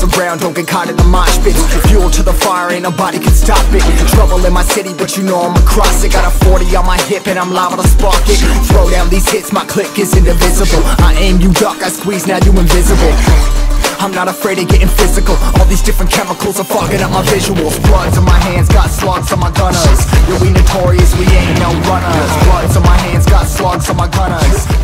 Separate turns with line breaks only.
for ground, don't get caught in the mosh pits. Fuel to the fire, ain't nobody can stop it. Trouble in my city, but you know I'm across it. Got a 40 on my hip and I'm liable to spark it. Throw down these hits, my click is indivisible. I aim, you duck, I squeeze, now you invisible. I'm not afraid of getting physical. All these different chemicals are fogging up my visuals. Bloods on my hands, got slugs on my gunners. Yeah, we notorious, we ain't no runners. Bloods on my hands, got slugs on my gunners.